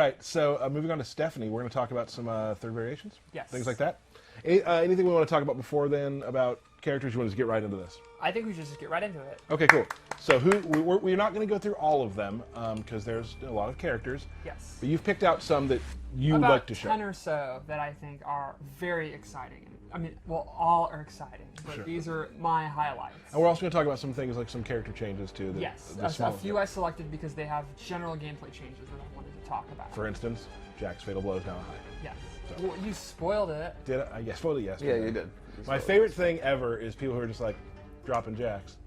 right, so moving on to Stephanie, we're going to talk about some third variations. Yes. Things like that. Anything we want to talk about before then about characters? You want to just get right into this? I think we should just get right into it. Okay, cool. So we're not going to go through all of them because there's a lot of characters. Yes. But you've picked out some that you About like to show. 10 or so that I think are very exciting. I mean, well, all are exciting, but Sure. these are my highlights. And we're also going to talk about some things like some character changes too. Yes, the a small- few I selected because they have general gameplay changes that I wanted to talk about. For instance, Jack's Fatal Blow is now high. Yes. So- Well, you spoiled it. Did I? Yes, spoiled it yesterday. Yeah, you did. My favorite thing ever is people who are just like dropping Jacks.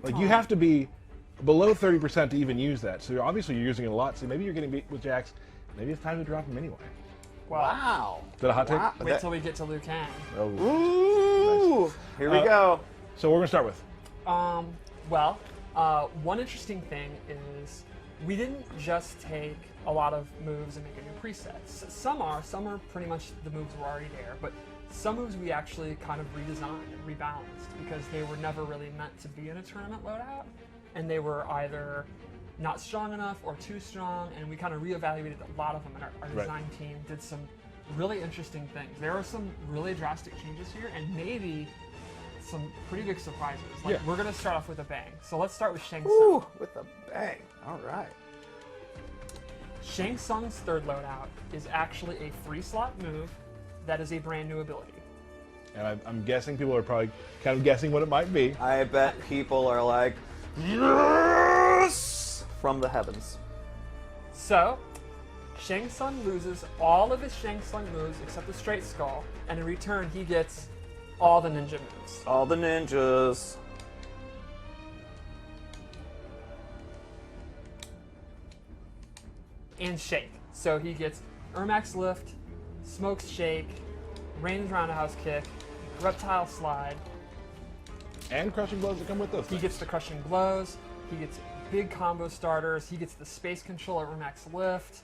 Like you have to be below 30% to even use that. So obviously you're using it a lot. So maybe you're getting beat with Jacks. Maybe it's time to drop them anyway. Wow. Is that a hot take? Wow. Wait till we get to Liu Kang. Oh. Ooh. Here we go. So we're gonna start with. Well, one interesting thing is we didn't just take a lot of moves and make a new preset. Some are pretty much the moves were already there, but some moves we actually kind of redesigned and rebalanced because they were never really meant to be in a tournament loadout, and they were either not strong enough or too strong, and we kind of reevaluated a lot of them, and our design team did some really interesting things. There are some really drastic changes here, and maybe some pretty big surprises. Like, we're going to start off with a bang. So let's start with Shang Tsung. Ooh, with a bang. All right. Shang Tsung's third loadout is actually a free slot move that is a brand new ability. And I'm guessing people are probably kind of guessing what it might be. I bet people are like, yes! From the heavens. So, Shang Tsung loses all of his Shang Tsung moves except the straight skull, and in return he gets all the ninja moves. All the ninjas. And shake. So he gets Ermax lift, Smoke's shake, Rain's roundhouse kick, reptile slide. And crushing blows that come with those. He gets the crushing blows. He gets big combo starters. He gets the space control at Ermax lift,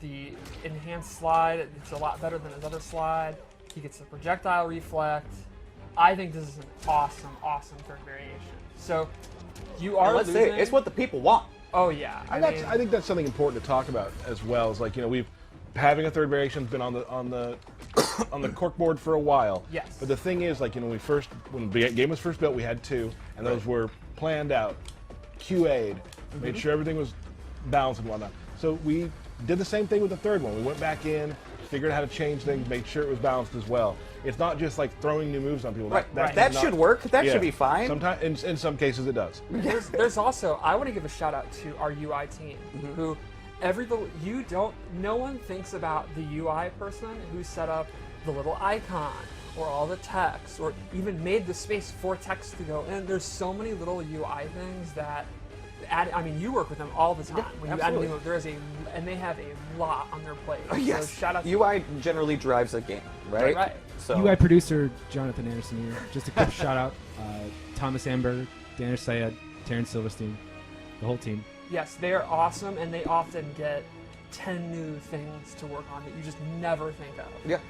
the enhanced slide. It's a lot better than his other slide. He gets the projectile reflect. I think this is an awesome, awesome third variation. So you are And let's losing. say it's what the people want. Oh yeah, I think that's something important to talk about as well. Is like, you know, we've having a third variation has been on the on the corkboard for a while. Yes. But the thing is, like, you know, when the game was first built, we had two, and those were planned out, QA'd, made sure everything was balanced and whatnot. So we did the same thing with the third one. We went back in, figured out how to change things, made sure it was balanced as well. It's not just like throwing new moves on people. That should work. That should be fine. Sometimes, in some cases, it does. There's also, I want to give a shout out to our UI team, who no one thinks about the UI person who set up the little icon or all the text or even made the space for text to go in. There's so many little UI things that you work with them all the time. Yeah, when you absolutely. add and they have a lot on their plate. Yes. So shout out to UI generally drives a game, right? Right. So UI producer Jonathan Anderson here. Just a quick shout out. Thomas Amber, Daniel Sayed, Terrence Silverstein, the whole team. Yes, they are awesome, and they often get 10 new things to work on that you just never think of. yeah,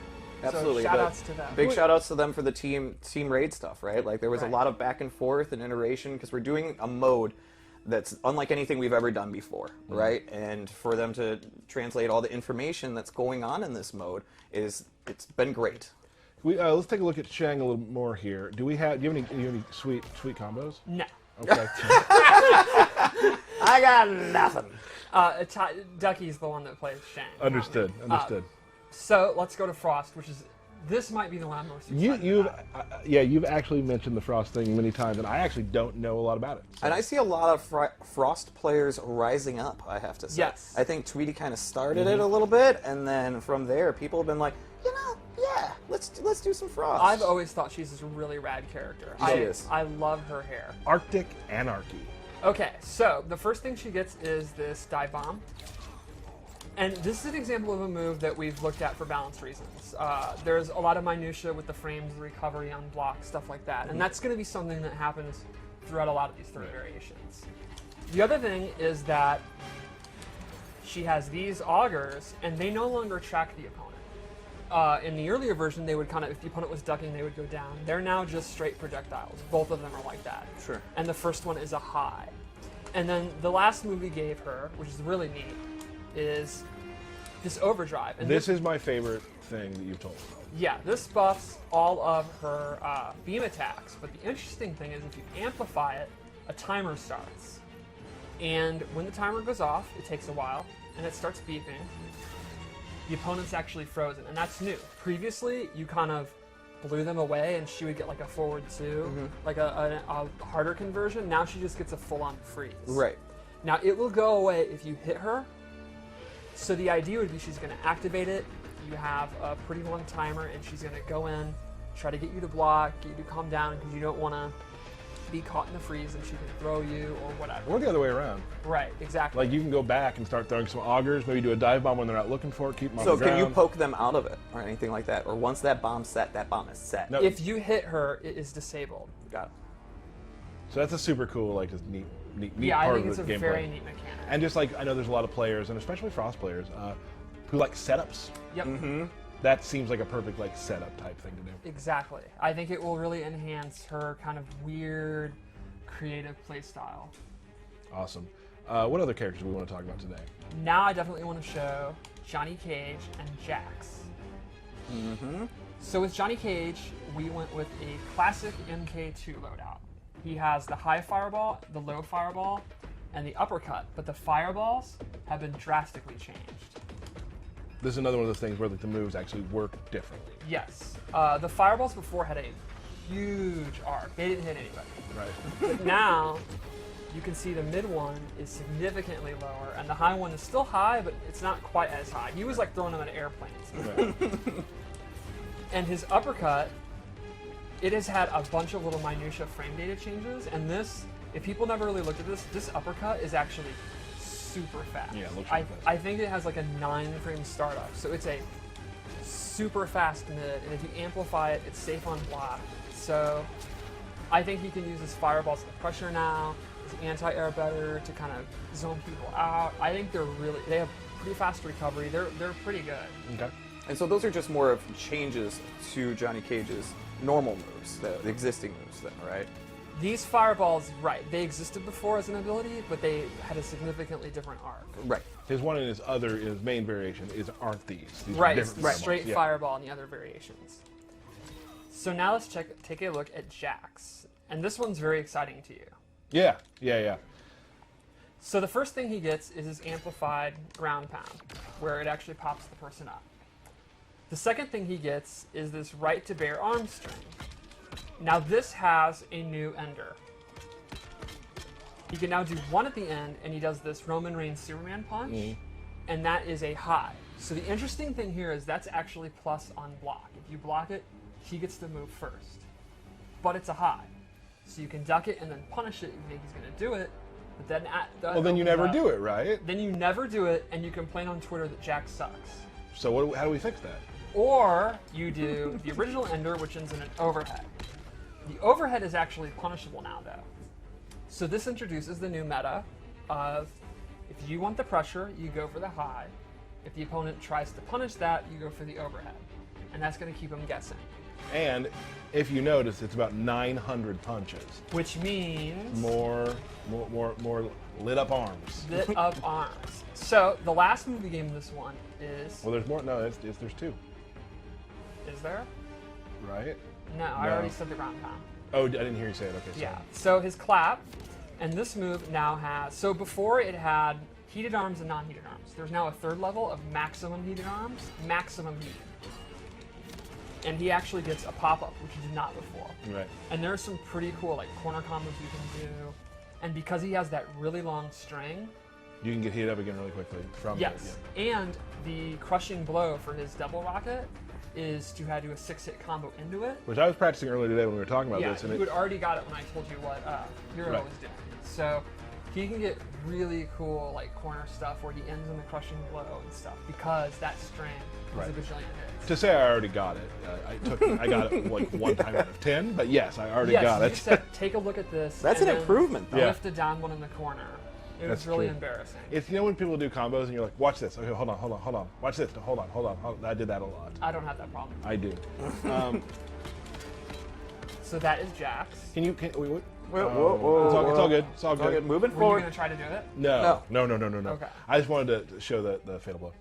absolutely. So shout outs to them. Big shout outs to them for the team raid stuff, right? Like there was a lot of back and forth and iteration because we're doing a mode that's unlike anything we've ever done before, right? And for them to translate all the information that's going on in this mode it's been great. Let's take a look at Shang a little more here. Do you have any sweet combos? No. Okay. I got nothing. Ducky's the one that plays Shang. Understood. So let's go to Frost, this might be the one I'm most excited about. You've actually mentioned the Frost thing many times, and I actually don't know a lot about it. So. And I see a lot of Frost players rising up, I have to say. Yes. I think Tweety kind of started it a little bit, and then from there, people have been like, let's do some Frost. I've always thought she's a really rad character. She is. I love her hair. Arctic Anarchy. Okay, so the first thing she gets is this dive bomb. And this is an example of a move that we've looked at for balance reasons. There's a lot of minutia with the frames, the recovery on block, stuff like that. And that's going to be something that happens throughout a lot of these third variations. The other thing is that she has these augers, and they no longer track the opponent. In the earlier version, they would if the opponent was ducking, they would go down. They're now just straight projectiles. Both of them are like that. Sure. And the first one is a high. And then the last move we gave her, which is really neat, is this overdrive. And This is my favorite thing that you've told me. yeah, this buffs all of her beam attacks, but the interesting thing is if you amplify it, a timer starts. And when the timer goes off, it takes a while, and it starts beeping. The opponent's actually frozen, and that's new. Previously, you kind of blew them away, and she would get like a forward 2, like a harder conversion. Now she just gets a full-on freeze. Right. Now, it will go away if you hit her. So the idea would be she's going to activate it. You have a pretty long timer, and she's going to go in, try to get you to block, get you to calm down, because you don't want to be caught in the freeze, and she can throw you or whatever. Or the other way around. Right, exactly. Like you can go back and start throwing some augers, maybe do a dive bomb when they're not looking for it, keep them on So the can ground. you poke them out of it or anything like that? Or once that bomb's set, that bomb is set? No. If you hit her, it is disabled. Got it. So that's a super cool, like, just neat Yeah, I part think of it's a the gameplay. very neat mechanic. And just like, I know there's a lot of players, and especially Frost players, who like setups. Yep. That seems like a perfect like setup type thing to do. Exactly. I think it will really enhance her kind of weird, creative play style. Awesome. What other characters do we want to talk about today? Now I definitely want to show Johnny Cage and Jax. So with Johnny Cage, we went with a classic MK2 loadout. He has the high fireball, the low fireball, and the uppercut, but the fireballs have been drastically changed. This is another one of those things where like, the moves actually work differently. Yes. The fireballs before had a huge arc. They didn't hit anybody. Right. But now, you can see the mid one is significantly lower, and the high one is still high, but it's not quite as high. He was like throwing them at airplanes. Right. And his uppercut, it has had a bunch of little minutia frame data changes, and this, if people never really looked at this uppercut is actually super fast. Yeah, it looks really fast. I think it has like a 9-frame startup, so it's a super fast mid, and if you amplify it, it's safe on block. So I think he can use his fireballs to pressure now, his anti-air better to kind of zone people out. I think they have pretty fast recovery. They're pretty good. Okay. And so those are just more of changes to Johnny Cage's normal moves, the existing moves then, right? These fireballs, right, they existed before as an ability, but they had a significantly different arc. Right. His one and his main variation aren't these. These are Right, it's different the fireballs. straight Yeah. fireball and the other variations. So now let's take a look at Jax. And this one's very exciting to you. Yeah. So the first thing he gets is his amplified ground pound, where it actually pops the person up. The second thing he gets is this right to bear arm string. Now this has a new ender. He can now do one at the end, and he does this Roman Reigns Superman punch, and that is a high. So the interesting thing here is that's actually plus on block. If you block it, he gets to move first. But it's a high. So you can duck it and then punish it if you think he's going to do it, but then Well, then you never do it, right? Then you never do it, and you complain on Twitter that Jax sucks. So how do we fix that? Or you do the original ender, which ends in an overhead. The overhead is actually punishable now, though. So this introduces the new meta of if you want the pressure, you go for the high. If the opponent tries to punish that, you go for the overhead. And that's going to keep them guessing. And if you notice, it's about 900 punches. Which means More lit up arms. lit up arms. So the last movie game in this one is... Well, there's more. No, there's two, Is there? right? No, I No. already said the ground pound. Oh, I didn't hear you say it. Okay, sorry. Yeah. So his clap, and this move now has. So before it had heated arms and non-heated arms. There's now a third level of maximum heated arms, maximum heated. And he actually gets a pop-up, which he did not before. Right. And there's some pretty cool like corner combos you can do. And because he has that really long string, You can get heated up again really quickly from yes. And the crushing blow for his double rocket is to do a 6-hit combo into it. Which I was practicing earlier today when we were talking about Yeah, this. you And had already got it when I told you what Hero Right. was doing. So he can get really cool like corner stuff where he ends in the crushing blow and stuff because that string is Right. a bajillion hits. to say I already got it, I got it like 1 time out of 10, but yes, I already Yes, got you it. said take a look at this. That's and an then improvement, though. Yeah. Lift it down one in the corner. It That's was really true. embarrassing. It's when people do combos and you're like, watch this. Okay, hold on. Watch this. Hold on. I did that a lot. I don't have that problem. I do. So that is Jax. Can you? Wait, what? Whoa, It's all good. It's all It's all good. good. Moving Were you forward. going to try to do it? No. No. No. Okay. I just wanted to show the fatal blow.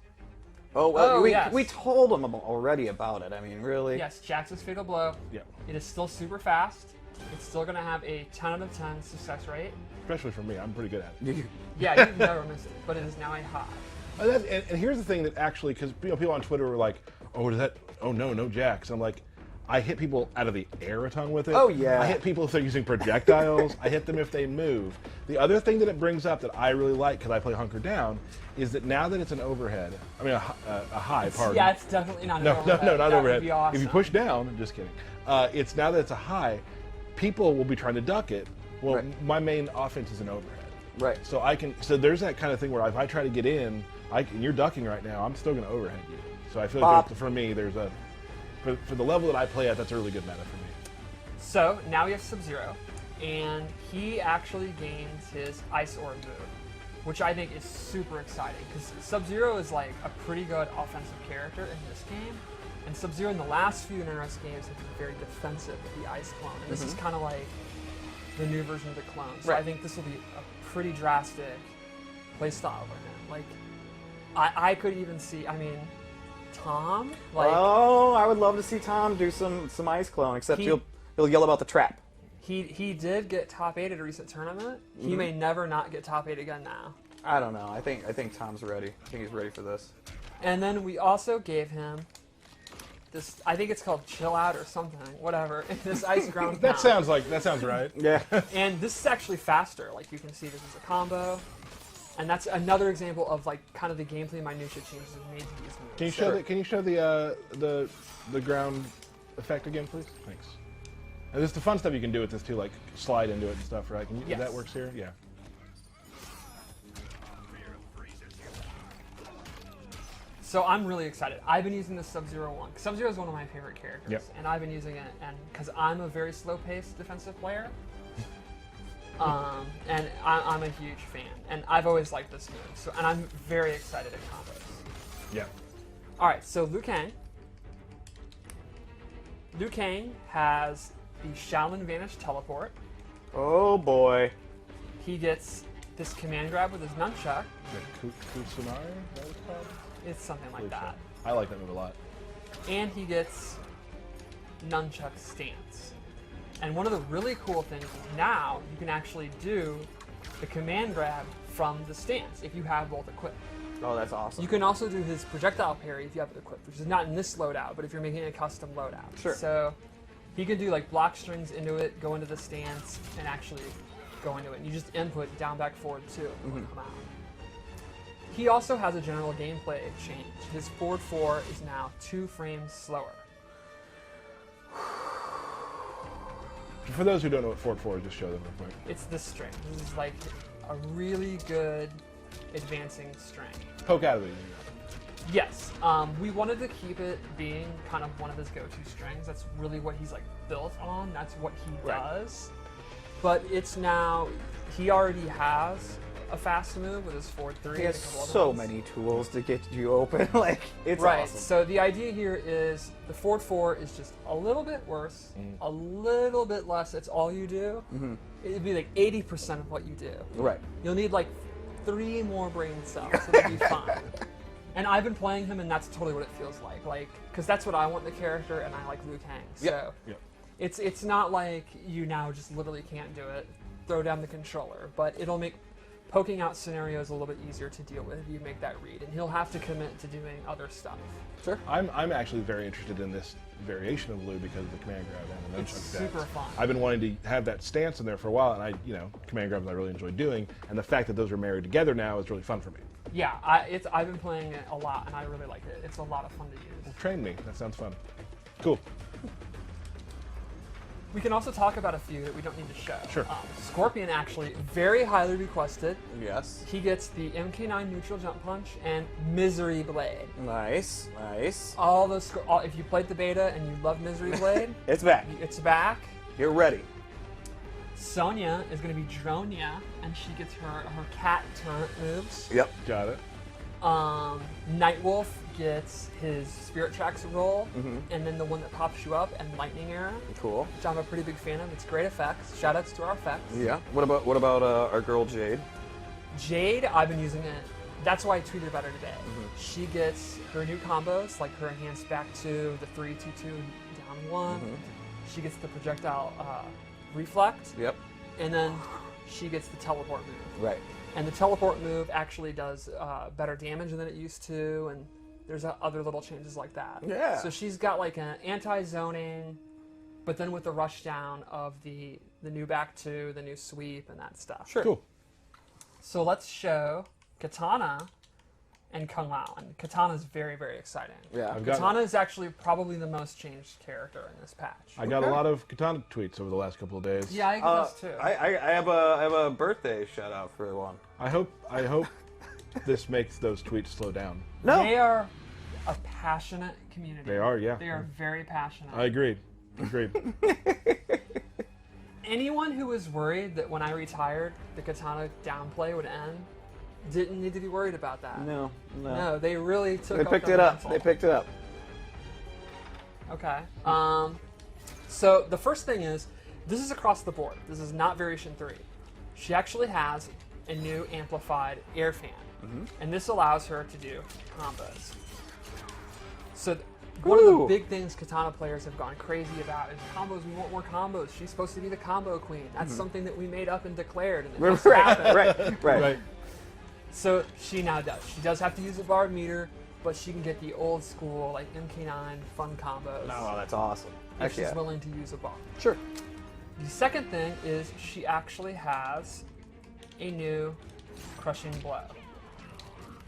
Oh, we, yes. we told them already about it. I mean, really? Yes, Jax's Fatal Blow. Yeah. It is still super fast. It's still going to have a 10 out of 10 success rate. Especially for me, I'm pretty good at it. Yeah, you've never missed it, but it is now a high. And here's the thing that actually, because people on Twitter were like, "Oh, no Jax." I'm like, I hit people out of the air a ton with it. Oh, yeah. I hit people if they're using projectiles. I hit them if they move. The other thing that it brings up that I really like because I play Hunker Down is that now that it's an overhead, I mean a high. Pardon. Yeah, it's definitely not an No, overhead. not That overhead. would be awesome. If you push down, just kidding. It's now that it's a high, people will be trying to duck it. Well, Right. my main offense is an overhead. Right. So I can. So there's that kind of thing where if I try to get in, and you're ducking right now, I'm still going to overhead you. So I feel like Bop. for me, there's a for the level that I play at, that's a really good meta for me. So now we have Sub-Zero, and he actually gains his Ice Orb move, which I think is super exciting because Sub-Zero is like a pretty good offensive character in this game, and Sub-Zero in the last few NRS games has been very defensive with the Ice Clone, and this is kind of like the new version of the clone. So I think this will be a pretty drastic playstyle for him. Like, I could even see, I mean, Tom, like. Oh, I would love to see Tom do some Ice Clone, except he'll yell about the trap. He did get top 8 at a recent tournament. He may never not get top 8 again now. I don't know. I think Tom's ready. I think he's ready for this. And then we also gave him this, I think it's called Chill Out or something, whatever. This Ice Ground That Pound. sounds right. Yeah. And this is actually faster. Like you can see this is a combo. And that's another example of like kind of the gameplay minutia changes made to these moves. Can you show Can you show the ground effect again, please? Thanks. And there's the fun stuff you can do with this too, like slide into it and stuff, right? Yes. That works here. Yeah. So I'm really excited. I've been using the Sub-Zero one. Sub-Zero is one of my favorite characters, Yep. and I've been using it, and because I'm a very slow-paced defensive player, and I'm a huge fan, and I've always liked this move. So, and I'm very excited at combos. Yeah. All right, so Liu Kang. Liu Kang has the Shaolin Vanish teleport. Oh boy. He gets this command grab with his nunchuck. The Kusunari, that was called? It's something like that. I like that move a lot. And he gets nunchuck stance. And one of the really cool things is now you can actually do the command grab from the stance if you have both equipped. Oh, that's awesome. You can also do his projectile parry if you have it equipped, which is not in this loadout, but if you're making a custom loadout. Sure. So he can do like block strings into it, go into the stance, and actually go into it. And you just input down, back, forward, 2 will come out. He also has a general gameplay change. His forward 4 is now 2 frames slower. For those who don't know what Fort 4 is, just show them real quick. It's this string. This is like a really good advancing string. Poke out of it. Yes, we wanted to keep it being kind of one of his go-to strings. That's really what he's like built on. That's what he does. But it's now, he already has a fast move with his forward 3. He and has a couple other so ones. many tools to get you open. Like, it's Right, awesome. so the idea here is the forward 4 is just a little bit worse, a little bit less. It's all you do. It'd be like 80% of what you do. Right. You'll need like 3 more brain cells. It'll be fine. And I've been playing him, and that's totally what it feels like, because that's what I want in the character, and I like Liu Kang. So Yep. it's not like you now just literally can't do it. Throw down the controller, but it'll make poking out scenarios a little bit easier to deal with if you make that read, and he'll have to commit to doing other stuff. Sure. I'm actually very interested in this variation of Liu because of the command grab and the It's nunchuck super stance. fun. I've been wanting to have that stance in there for a while, and command grabs I really enjoy doing, and the fact that those are married together now is really fun for me. Yeah, I've been playing it a lot, and I really like it. It's a lot of fun to use. Train me. That sounds fun. Cool. We can also talk about a few that we don't need to show. Sure. Scorpion, actually, very highly requested. Yes. He gets the MK9 neutral jump punch and Misery Blade. Nice. Nice. All those, if you played the beta and you love Misery Blade, It's back. it's back. You're ready. Sonya is going to be Dronia, and she gets her cat turret moves. Yep. Got it. Nightwolf gets his Spirit Tracks roll, and then the one that pops you up, and Lightning Arrow, Cool. which I'm a pretty big fan of. It's great effects. Shoutouts to our effects. Yeah. What about our girl Jade? Jade, I've been using it that's why I tweeted about her today. She gets her new combos, like her enhanced back 2, the 3-2-2 down 1. She gets the projectile reflect. Yep. And then she gets the teleport move. Right. And the teleport move actually does better damage than it used to, and there's other little changes like that. Yeah. So she's got like an anti-zoning, but then with the rush down of the new back 2, the new sweep, and that stuff. Sure. Cool. So let's show Katana and Kung Lao. And Katana's very, very exciting. Yeah. I've got Katana is actually probably the most changed character in this patch. I got a lot of Katana tweets over the last couple of days. Yeah, I get those too. I have a birthday shout out for one. I hope this makes those tweets slow down. No. They are a passionate community. They are, yeah. They are very passionate. I agreed. Agreed. Anyone who was worried that when I retired, the Katana downplay would end, didn't need to be worried about that. No. No, they really took They up picked the it up. mantle. They picked it up. Okay. So the first thing is, this is across the board. This is not variation 3. She actually has a new amplified air fan, and this allows her to do combos. So one of the Ooh. big things Katana players have gone crazy about is combos. We want more combos. She's supposed to be the combo queen. That's something that we made up and declared, and it just happened. Right. Right. So she now does. She does have to use a barred meter, but she can get the old school, like MK9 fun combos. Oh, that's awesome. if Heck she's yeah. willing to use a bar. Sure. The second thing is she actually has a new crushing blow.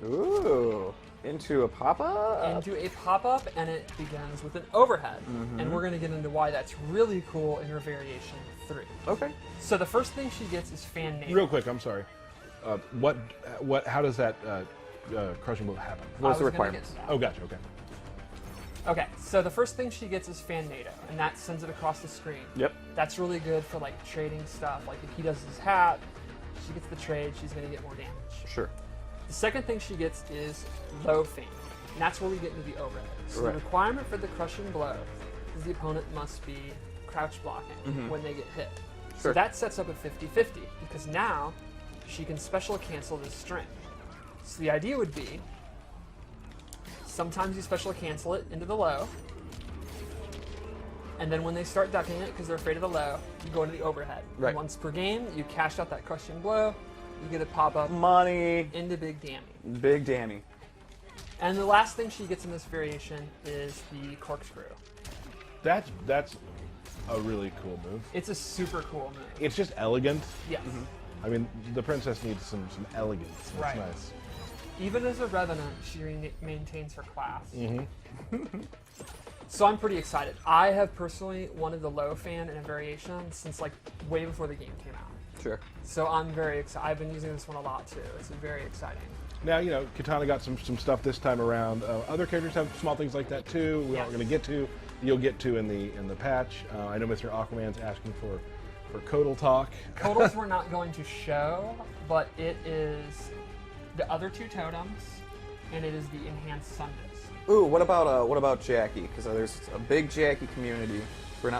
Ooh. Into a pop-up? Into a pop-up, and it begins with an overhead. And we're going to get into why that's really cool in her variation 3. Okay. So the first thing she gets is fan name. Real quick, I'm sorry. How does that crushing blow happen? What's the I was gonna requirements? get to that. Oh, gotcha. Okay. Okay, so the first thing she gets is fan NATO, and that sends it across the screen. Yep. That's really good for like trading stuff. Like if he does his hat, she gets the trade, she's going to get more damage. Sure. The second thing she gets is low fan, and that's where we get into the overhead. So Right. the requirement for the crushing blow is the opponent must be crouch blocking when they get hit. So Sure. that sets up a 50-50, because now she can special cancel this string. So the idea would be, sometimes you special cancel it into the low, and then when they start ducking it because they're afraid of the low, you go into the overhead. Right. And once per game, you cash out that crushing blow, you get a pop-up Money. into Big Dammy. Big Danny. And the last thing she gets in this variation is the corkscrew. That's a really cool move. It's a super cool move. It's just elegant. Yes. I mean, the princess needs some elegance. That's Right. nice. Even as a revenant, she maintains her class. So I'm pretty excited. I have personally wanted the low fan in a variation since like way before the game came out. Sure. So I'm very excited. I've been using this one a lot too. It's very exciting. Now, Katana got some stuff this time around. Other characters have small things like that too. We aren't going to get to. You'll get to in the patch. I know Mr. Aquaman's asking for Codal talk. Totals we're not going to show, but it is the other two totems, and it is the enhanced sun disc. Ooh, what about Jackie? Because there's a big Jackie community.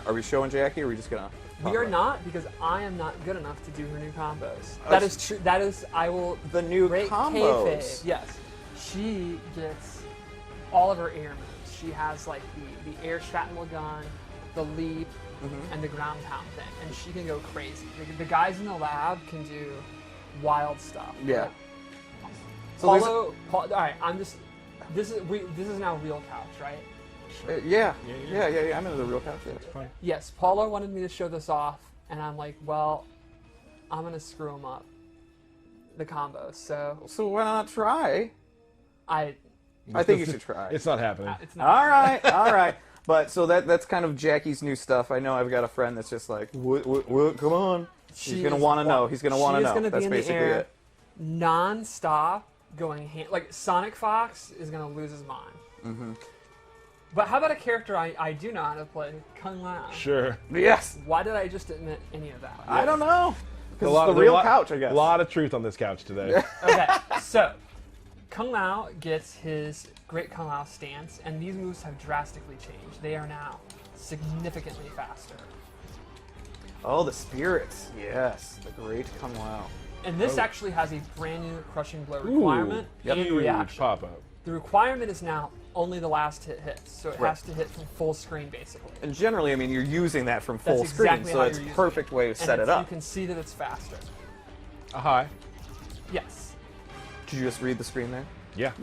Are we showing Jackie, or are we just gonna? We are not, because I am not good enough to do her new combos. That is true. That is, I will. The new break combos. kayfabe. Yes, she gets all of her air moves. She has like the air shrapnel gun, the leap, and the ground pound thing, and she can go crazy. The guys in the lab can do wild stuff. Yeah. So All right, I'm just. This is now real couch, right? yeah. I'm into the real couch. Yeah. Fine. Yes, Paulo wanted me to show this off, and I'm like, well, I'm gonna screw him up. The combos, so So why not try? I think you should try. It's not happening. it's not. All right. But so that's kind of Jackie's new stuff. I know I've got a friend that's just like, what, come on. He's She gonna is want to know. He's gonna want to she is know. gonna That's be in the basically air it. non-stop, going like Sonic Fox is gonna lose his mind. But how about a character I do know how to play, Kung Lao? Sure. Yes. Why did I just admit any of that? I don't know. Because There's it's the real couch, I guess. A lot of truth on this couch today. Okay, so Kung Lao gets his Great Kung Lao stance, and these moves have drastically changed. They are now significantly faster. Oh, the spirits. Yes, the great Kung Lao. And this actually has a brand new crushing blow requirement and Huge reaction. pop-up. The requirement is now only the last hit hits, so it has to hit from full screen basically. And generally, I mean, you're using that from full That's screen, exactly so how it's you're using perfect way to And set it it's- up. You can see that it's faster. A high. Yes. Did you just read the screen there? Yeah.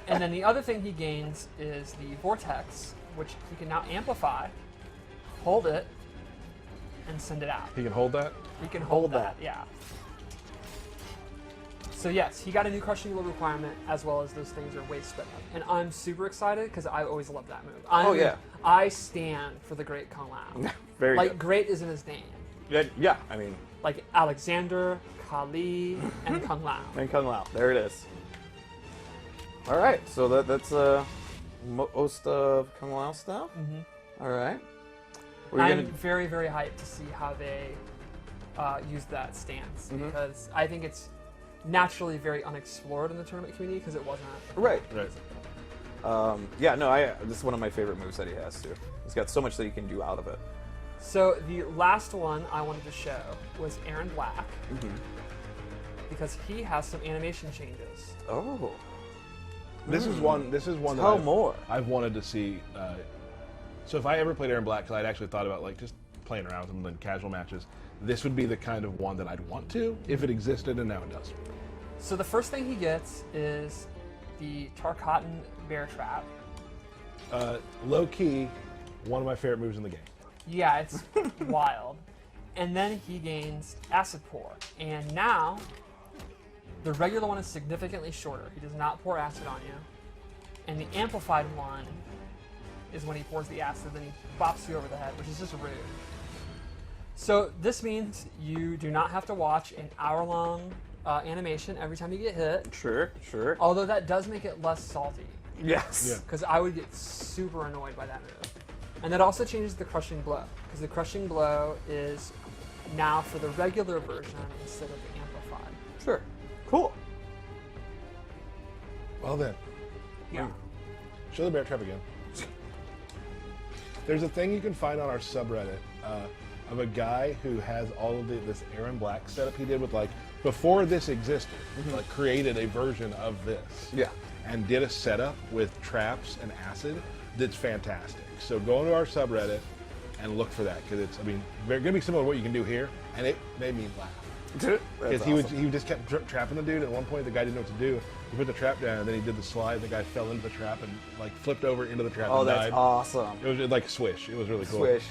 And then the other thing he gains is the vortex, which he can now amplify, hold it, and send it out. He can hold that. He can hold Hold that, yeah. So yes, he got a new crushing blow requirement, as well as those things are way sped up. And I'm super excited because I always loved that move. I stand for the Great Kung Lao. Very Like good. Great is in his name. Yeah, I mean, Like Alexander, Kali, and Kung Lao. and Kung Lao. There it is. All right, so that's most of Kung Lao stuff. All right. We're I'm gonna very, very hyped to see how they use that stance because I think it's naturally very unexplored in the tournament community because it wasn't. right. Right. Yeah, no, this is one of my favorite moves that he has too. He's got so much that he can do out of it. So the last one I wanted to show was Aaron Black because he has some animation changes. Oh. This is one. This is one Tell that more. I've wanted to see. So if I ever played Aaron Black, because I'd actually thought about like just playing around with him in casual matches, this would be the kind of one that I'd want to if it existed, and now it does. So the first thing he gets is the Tarkatan Bear Trap. Low key, one of my favorite moves in the game. Yeah, it's wild. And then he gains Acid Pour. And now, the regular one is significantly shorter. He does not pour acid on you. And the amplified one is when he pours the acid, then he bops you over the head, which is just rude. So this means you do not have to watch an hour-long animation every time you get hit, Sure. although that does make it less salty, Yes. Yeah. because I would get super annoyed by that move. And that also changes the crushing blow, because the crushing blow is now for the regular version instead of the amplified. Sure. Cool. Well then, Yeah. show the bear trap again. There's a thing you can find on our subreddit of a guy who has all of this Aaron Black setup he did with like before this existed, like created a version of this. Yeah. And did a setup with traps and acid that's fantastic. So go into our subreddit and look for that because it's, I mean, very gonna be similar to what you can do here, and it made me laugh. Because he just kept trapping the dude. At one point, the guy didn't know what to do. He put the trap down, and then he did the slide. The guy fell into the trap and like flipped over into the trap Oh, and that's died. awesome. It was like a swish. It was really cool. Swish.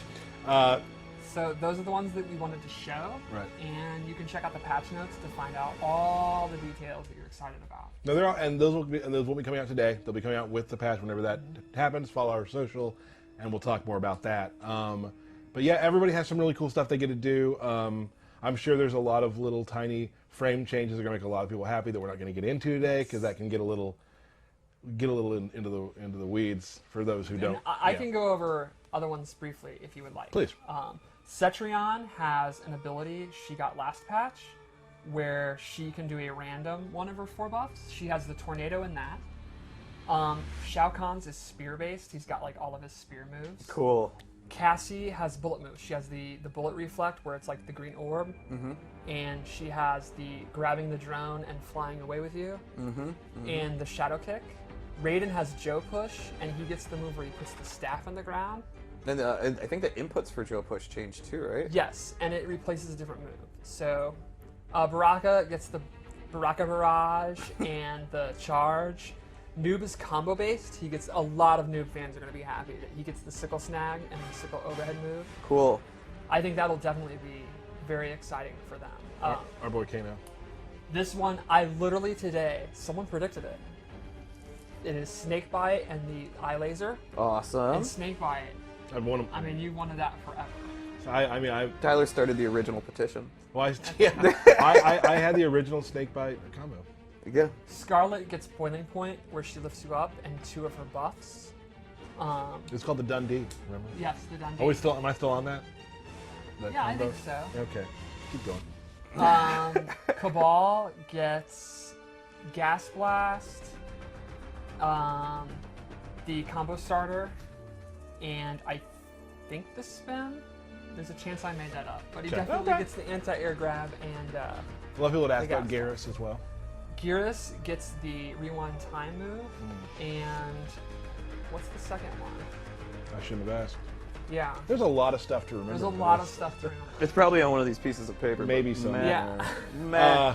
So those are the ones that we wanted to show. Right. And you can check out the patch notes to find out all the details that you're excited about. No, they're all, and those will be coming out today. They'll be coming out with the patch whenever that happens. Follow our social, and we'll talk more about that. But yeah, everybody has some really cool stuff they get to do. I'm sure there's a lot of little tiny frame changes that are going to make a lot of people happy that we're not going to get into today because that can get a little into the weeds for those who don't. I yeah. can go over other ones briefly if you would like. Please. Cetrion has an ability she got last patch where she can do a random one of her 4 buffs. She has the tornado in that. Shao Kahn's is spear based. He's got like all of his spear moves. Cool. Cassie has bullet moves. She has the bullet reflect where it's like the green orb. And she has the grabbing the drone and flying away with you. And the shadow kick. Raiden has Joe push, and he gets the move where he puts the staff on the ground. And I think the inputs for Joe Push changed too, right? Yes, and it replaces a different move. So Baraka gets the Baraka Barrage and the Charge. Noob is combo based. He gets a lot of Noob fans are going to be happy that he gets the Sickle Snag and the Sickle Overhead move. Cool. I think that'll definitely be very exciting for them. Our boy Kano. This one, I literally today, someone predicted it. It is Snakebite and the Eye Laser. Awesome. And Snakebite, I'd want him. I mean, you wanted that forever. So I Tyler started the original petition. I had the original Snakebite combo. Yeah. Scarlet gets Boiling Point, where she lifts you up, and 2 of her buffs. It's called the Dundee. Remember? Yes, the Dundee. Am I still on that? Yeah, I combo? think so. Okay, keep going. Cabal gets Gas Blast, the combo starter, and I think the spin. There's a chance I made that up, but he Okay. definitely Okay. gets the anti-air grab, and A lot of people would ask They about got Garrus as well. Gearus gets the rewind time move, and what's the second one? I shouldn't have asked. Yeah, There's a lot of stuff to remember. there's a for lot this. of stuff to remember. It's probably on one of these pieces of paper. Maybe but so. meh. Yeah. Meh.